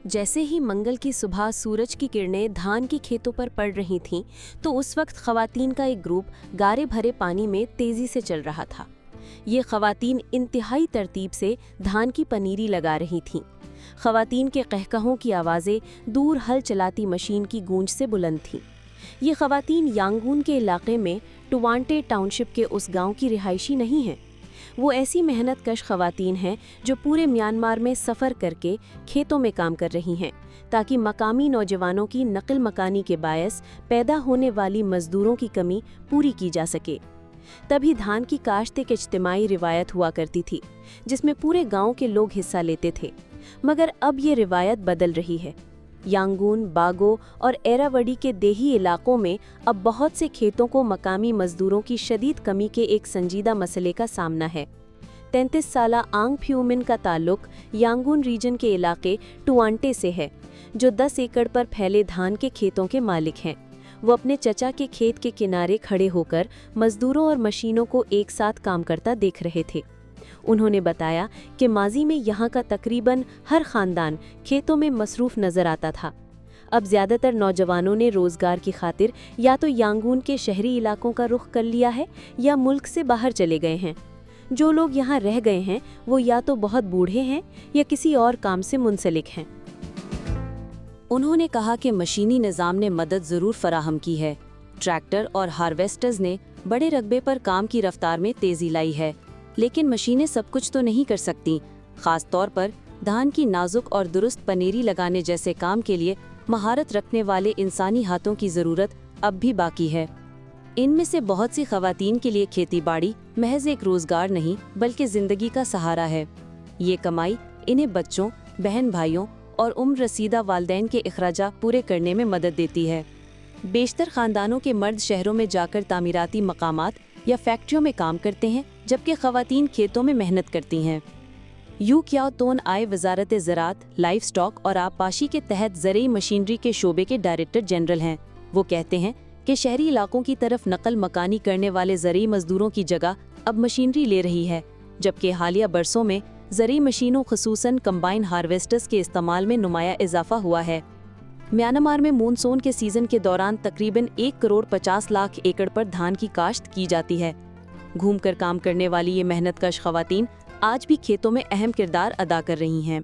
जैसे ही मंगल की सुबह सूरज की किरणें धान के खेतों पर पड़ रही थीं, तो उस वक्त खवातीन का एक ग्रुप गारे भरे पानी में तेजी से चल रहा था। ये खवातीन इंतहाई तरतीब से धान की पनीरी लगा रही थीं। खवातीन के कहकहों की आवाज़ें दूर हल चलाती मशीन की गूंज से बुलंद थीं। ये खवातीन यांगून के इलाके में टुवांटे टाउनशिप के उस गांव की रिहायशी नहीं हैं। वो ऐसी मेहनत कश खवातीन हैं जो पूरे म्यांमार में सफ़र करके खेतों में काम कर रही हैं, ताकि मकामी नौजवानों की नकल मकानी के बायस पैदा होने वाली मजदूरों की कमी पूरी की जा सके। तभी धान की काश्त एक इज्तिमाई रिवायत हुआ करती थी, जिसमें पूरे गांव के लोग हिस्सा लेते थे। मगर अब ये रिवायत बदल रही है। यांगून, बागो और एरावडी के देही इलाकों में अब बहुत से खेतों को मकामी मजदूरों की शदीद कमी के एक संजीदा मसले का सामना है। 33 साला आंग फ्यूमिन का ताल्लुक यांगून रीजन के इलाके टुआंटे से है, जो 10 एकड़ पर फैले धान के खेतों के मालिक हैं। वो अपने चचा के खेत के किनारे खड़े होकर मजदूरों और मशीनों को एक साथ काम करता देख रहे थे। उन्होंने बताया कि माजी में यहाँ का तकरीबन हर खानदान खेतों में मसरूफ़ नज़र आता था। अब ज़्यादातर नौजवानों ने रोज़गार की खातिर या तो यांगून के शहरी इलाकों का रुख कर लिया है या मुल्क से बाहर चले गए हैं। जो लोग यहाँ रह गए हैं वो या तो बहुत बूढ़े हैं या किसी और काम से मुंसलिक हैं। उन्होंने कहा कि मशीनी निज़ाम ने मदद ज़रूर फराहम की है। ट्रैक्टर और हार्वेस्टर्स ने बड़े रकबे पर काम की रफ्तार में तेज़ी लाई है, लेकिन मशीनें सब कुछ तो नहीं कर सकती। ख़ास तौर पर धान की नाजुक और दुरुस्त पनीरी लगाने जैसे काम के लिए महारत रखने वाले इंसानी हाथों की ज़रूरत अब भी बाकी है। इनमें से बहुत सी ख़वातीन के लिए खेती बाड़ी महज एक रोज़गार नहीं बल्कि ज़िंदगी का सहारा है। ये कमाई इन्हें बच्चों, बहन भाइयों और उम्र रसीदा वालदैन के अखराजा पूरे करने में मदद देती है। बेशतर ख़ानदानों के मर्द शहरों में जाकर तामीराती मकामात या फैक्ट्रियों में काम करते हैं, जबकि ख़वातीन खेतों में मेहनत करती हैं। यू क्याओ तोन आय वजारत ज़राअत, लाइफ स्टॉक और आबपाशी के तहत ज़रई मशीनरी के शोबे के डायरेक्टर जनरल हैं। वो कहते हैं कि शहरी इलाकों की तरफ नकल मकानी करने वाले ज़रई मजदूरों की जगह अब मशीनरी ले रही है, जबकि हालिया बरसों में ज़रई मशीनों ख़ुसूसन कंबाइन हार्वेस्टर्स के इस्तेमाल में नुमाया इजाफा हुआ है। म्यांमार में मानसून के सीज़न के दौरान तकरीबन 1 करोड़ 50 लाख एकड़ पर धान की काश्त की जाती है। घूमकर काम करने वाली ये मेहनतकश ख़वातीन आज भी खेतों में अहम किरदार अदा कर रही हैं।